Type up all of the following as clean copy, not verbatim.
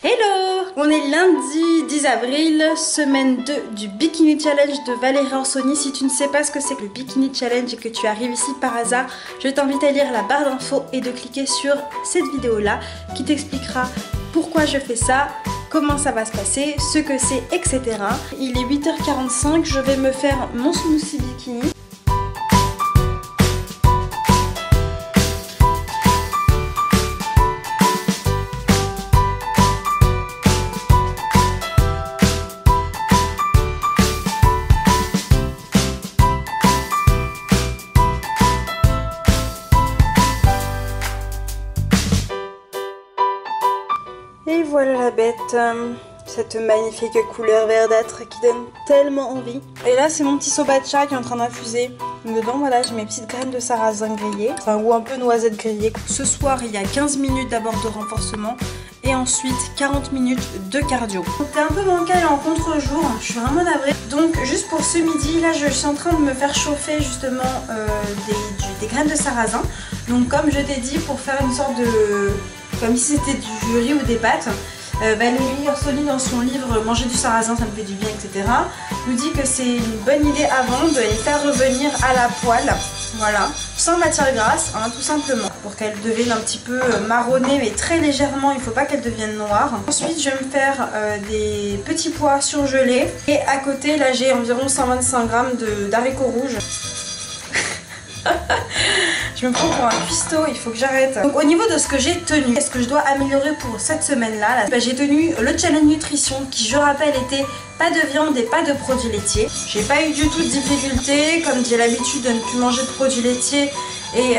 Hello! On est lundi 10 avril, semaine 2 du Bikini Challenge de Valérie Orsoni. Si tu ne sais pas ce que c'est que le Bikini Challenge et que tu arrives ici par hasard, je t'invite à lire la barre d'infos et de cliquer sur cette vidéo-là qui t'expliquera pourquoi je fais ça, comment ça va se passer, ce que c'est, etc. Il est 8h45, je vais me faire mon smoothie bikini. Et voilà la bête, cette magnifique couleur verdâtre qui donne tellement envie. Et là c'est mon petit sobacha qui est en train d'infuser. Dedans voilà j'ai mes petites graines de sarrasin grillées, enfin ou un peu noisette grillée. Ce soir il y a 15 minutes d'abord de renforcement et ensuite 40 minutes de cardio. C'était un peu bancal en contre-jour, je suis vraiment navrée. Donc juste pour ce midi là je suis en train de me faire chauffer justement des graines de sarrasin. Donc comme je t'ai dit pour faire une sorte de... comme si c'était du riz ou des pâtes. Valérie Orsoni dans son livre Manger du sarrasin ça me fait du bien, etc. nous dit que c'est une bonne idée avant de les faire revenir à la poêle, voilà, sans matière grasse, hein, tout simplement, pour qu'elles deviennent un petit peu marronnées mais très légèrement, il ne faut pas qu'elles deviennent noires. Ensuite je vais me faire des petits pois surgelés et à côté là j'ai environ 125 g d'haricots rouges. Je me prends pour un cuistot, il faut que j'arrête. Donc au niveau de ce que j'ai tenu, est-ce que je dois améliorer pour cette semaine-là j'ai tenu le challenge nutrition qui, je rappelle, était pas de viande et pas de produits laitiers. J'ai pas eu du tout de difficulté, comme j'ai l'habitude de ne plus manger de produits laitiers et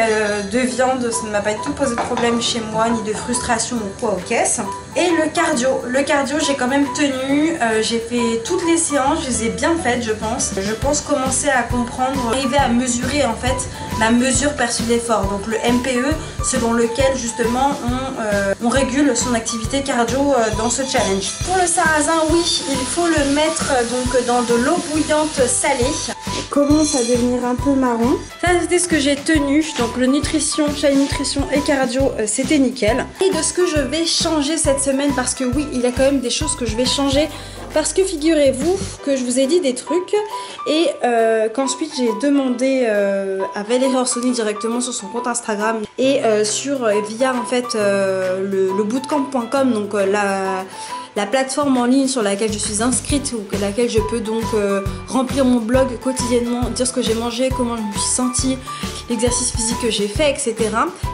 de viande, ça ne m'a pas du tout posé de problème chez moi, ni de frustration ou quoi aux caisses. Et le cardio j'ai quand même tenu, j'ai fait toutes les séances, je les ai bien faites je pense. Je pense commencer à comprendre, arriver à mesurer en fait la mesure perçue d'effort, donc le MPE selon lequel justement on régule son activité cardio dans ce challenge. Pour le sarrasin, oui, il faut le mettre donc dans de l'eau bouillante salée. Il commence à devenir un peu marron. Ça c'était ce que j'ai tenu, donc le nutrition, challenge nutrition et cardio c'était nickel. Et de ce que je vais changer cette semaine, parce que oui il y a quand même des choses que je vais changer. Parce que figurez-vous que je vous ai dit des trucs et qu'ensuite j'ai demandé à Valérie Orsoni directement sur son compte Instagram et via en fait le bootcamp.com, donc la plateforme en ligne sur laquelle je suis inscrite ou laquelle je peux donc remplir mon blog quotidiennement, dire ce que j'ai mangé, comment je me suis sentie, l'exercice physique que j'ai fait, etc.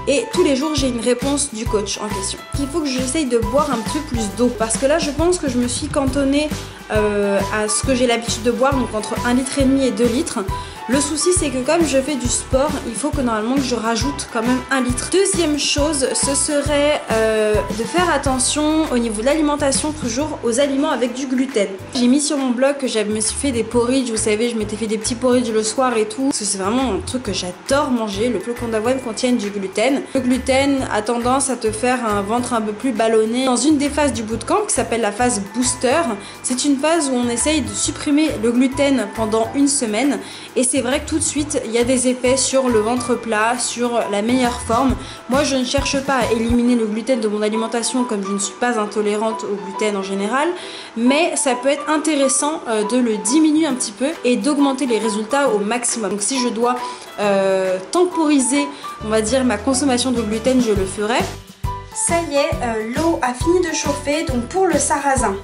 Et tous les jours j'ai une réponse du coach en question. Il faut que j'essaye de boire un petit peu plus d'eau parce que là je pense que je me suis cantonnée à ce que j'ai l'habitude de boire, donc entre 1,5 litre et 2 litres. Le souci c'est que comme je fais du sport, il faut que normalement que je rajoute quand même 1 litre. Deuxième chose, ce serait de faire attention au niveau de l'alimentation, toujours aux aliments avec du gluten. J'ai mis sur mon blog que je me suis fait des porridge, vous savez, je m'étais fait des petits porridge le soir et tout. Parce que c'est vraiment un truc que j'adore manger, le flocon d'avoine contient du gluten. Le gluten a tendance à te faire un ventre un peu plus ballonné. Dans une des phases du bootcamp qui s'appelle la phase booster, c'est une phase où on essaye de supprimer le gluten pendant une semaine. Et c'est vrai que tout de suite, il y a des effets sur le ventre plat, sur la meilleure forme. Moi, je ne cherche pas à éliminer le gluten de mon alimentation comme je ne suis pas intolérante au gluten en général. Mais ça peut être intéressant de le diminuer un petit peu et d'augmenter les résultats au maximum. Donc si je dois temporiser, on va dire, ma consommation de gluten, je le ferai. Ça y est, l'eau a fini de chauffer. Donc pour le sarrasin,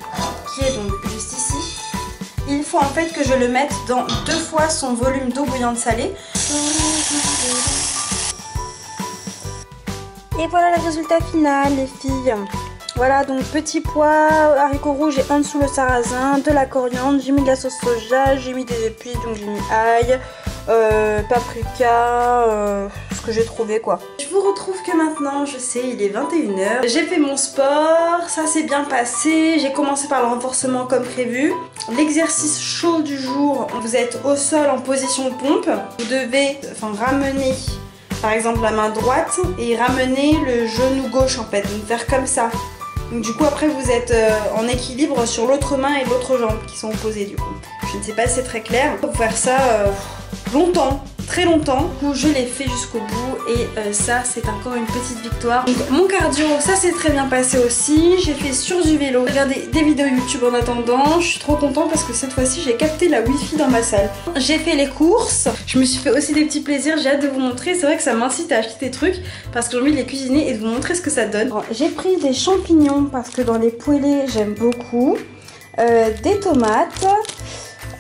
qui est donc juste ici, il faut en fait que je le mette dans 2 fois son volume d'eau bouillante salée. Et voilà le résultat final les filles. Voilà donc petits pois, haricots rouges et en dessous le sarrasin, de la coriandre, j'ai mis de la sauce soja, j'ai mis des épices, donc j'ai mis ail, paprika, ce que j'ai trouvé quoi. Je vous retrouve que maintenant, je sais, il est 21 h. J'ai fait mon sport, ça s'est bien passé, j'ai commencé par le renforcement comme prévu. L'exercice chaud du jour, vous êtes au sol en position de pompe, vous devez ramener par exemple la main droite et ramener le genou gauche en fait, donc faire comme ça. Donc du coup après vous êtes en équilibre sur l'autre main et l'autre jambe qui sont opposées du coup. Je ne sais pas si c'est très clair. Il faut faire ça longtemps. très longtemps. Du coup, je l'ai fait jusqu'au bout et ça c'est encore une petite victoire. Donc, mon cardio, ça s'est très bien passé aussi. J'ai fait sur du vélo, regardé des vidéos YouTube en attendant. Je suis trop contente parce que cette fois-ci j'ai capté la wifi dans ma salle. J'ai fait les courses, je me suis fait aussi des petits plaisirs, j'ai hâte de vous montrer. C'est vrai que ça m'incite à acheter des trucs parce que j'ai envie de les cuisiner et de vous montrer ce que ça donne. J'ai pris des champignons parce que dans les poêlés j'aime beaucoup, des tomates,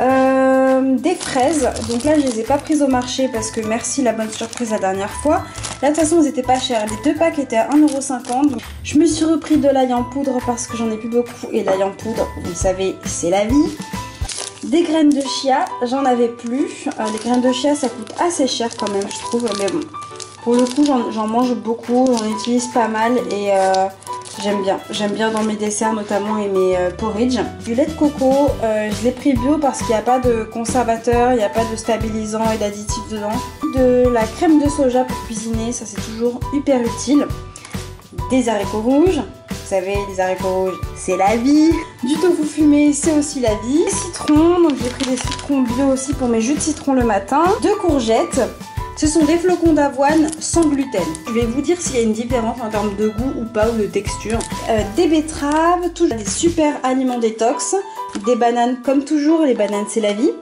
des fraises. Donc là je les ai pas prises au marché parce que merci la bonne surprise la dernière fois. Là de toute façon ils étaient pas chers, les 2 packs étaient à 1,50 €. Je me suis repris de l'ail en poudre parce que j'en ai plus beaucoup et l'ail en poudre vous savez c'est la vie. Des graines de chia, j'en avais plus. Les graines de chia ça coûte assez cher quand même je trouve, mais bon pour le coup j'en mange beaucoup, j'en utilise pas mal et j'aime bien dans mes desserts notamment et mes porridge. Du lait de coco, je l'ai pris bio parce qu'il n'y a pas de conservateur, il n'y a pas de stabilisant et d'additifs dedans. De la crème de soja pour cuisiner, ça c'est toujours hyper utile. Des haricots rouges, vous savez les haricots rouges c'est la vie. Du tofu fumé c'est aussi la vie. Des citrons, donc j'ai pris des citrons bio aussi pour mes jus de citron le matin. 2 courgettes. Ce sont des flocons d'avoine sans gluten. Je vais vous dire s'il y a une différence en termes de goût ou pas, ou de texture. Des betteraves, toujours des super aliments détox. Des bananes, comme toujours, les bananes c'est la vie.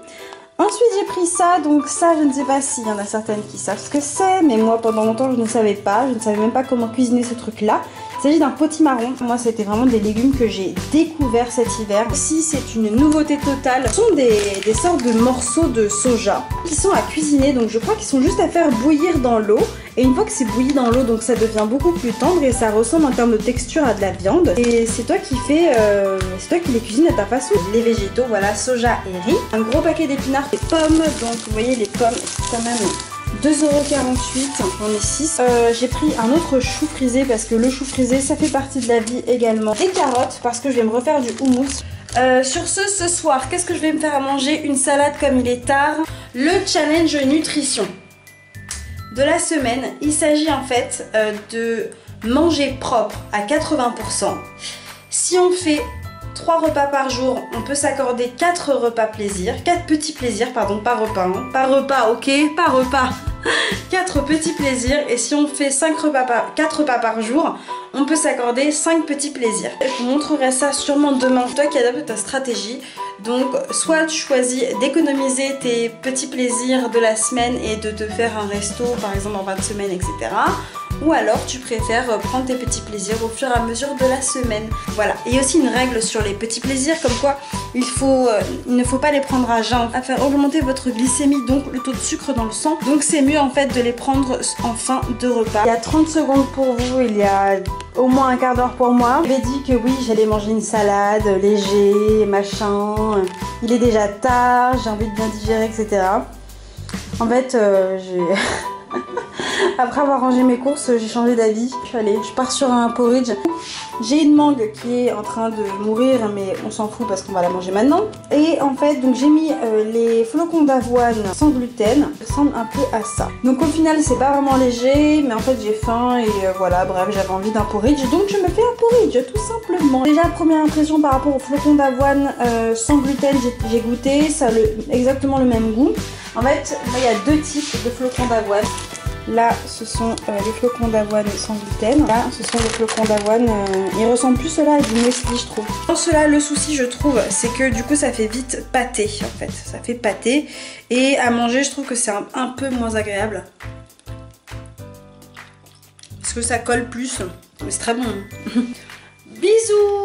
Ensuite j'ai pris ça, donc ça je ne sais pas s'il y en a certaines qui savent ce que c'est, mais moi pendant longtemps je ne savais pas, je ne savais même pas comment cuisiner ce truc là. Il s'agit d'un potimarron, moi c'était vraiment des légumes que j'ai découvert cet hiver. Ici c'est une nouveauté totale, ce sont des sortes de morceaux de soja qui sont à cuisiner, donc je crois qu'ils sont juste à faire bouillir dans l'eau. Et une fois que c'est bouilli dans l'eau, donc ça devient beaucoup plus tendre et ça ressemble en termes de texture à de la viande. Et c'est toi qui fais, c'est toi qui les cuisines à ta façon. Les végétaux, voilà, soja et riz. Un gros paquet d'épinards et pommes, donc vous voyez les pommes, c'est quand même 2,48 €, j'en ai 6. J'ai pris un autre chou frisé parce que le chou frisé ça fait partie de la vie également. Des carottes parce que je vais me refaire du houmous. Sur ce soir, qu'est-ce que je vais me faire à manger? Une salade comme il est tard. Le challenge nutrition de la semaine, il s'agit en fait de manger propre à 80%. Si on fait 3 repas par jour, on peut s'accorder 4 repas plaisir, 4 petits plaisirs, pardon, pas repas, hein. Pas repas, ok, pas repas. 4 petits plaisirs, et si on fait 4 repas par jour, on peut s'accorder 5 petits plaisirs. Je vous montrerai ça sûrement demain. C'est toi qui adaptes ta stratégie. Donc soit tu choisis d'économiser tes petits plaisirs de la semaine et de te faire un resto par exemple en fin de semaine, etc. Ou alors tu préfères prendre tes petits plaisirs au fur et à mesure de la semaine. Voilà. Et il y a aussi une règle sur les petits plaisirs, comme quoi il ne faut pas les prendre à jeun, à faire augmenter votre glycémie, donc le taux de sucre dans le sang. Donc c'est mieux en fait de les prendre en fin de repas. Il y a 30 secondes pour vous, il y a au moins un quart d'heure pour moi. J'avais dit que oui, j'allais manger une salade, léger, machin. Il est déjà tard, j'ai envie de bien digérer, etc. En fait, après avoir rangé mes courses, j'ai changé d'avis. Allez, je pars sur un porridge. J'ai une mangue qui est en train de mourir, mais on s'en fout parce qu'on va la manger maintenant. Et en fait, donc j'ai mis les flocons d'avoine sans gluten. Ça ressemble un peu à ça. Donc au final, c'est pas vraiment léger, mais en fait j'ai faim et voilà, bref, j'avais envie d'un porridge. Donc je me fais un porridge, tout simplement. Déjà, première impression par rapport aux flocons d'avoine sans gluten, j'ai goûté, ça a exactement le même goût. En fait, là, il y a 2 types de flocons d'avoine. Là, ce sont les flocons d'avoine sans gluten. Là, ce sont les flocons d'avoine. Ils ressemblent plus cela à du muesli, je trouve. Dans cela, le souci, je trouve, c'est que du coup, ça fait vite pâté, en fait. Ça fait pâté. Et à manger, je trouve que c'est un peu moins agréable. Parce que ça colle plus. Mais c'est très bon. Bisous!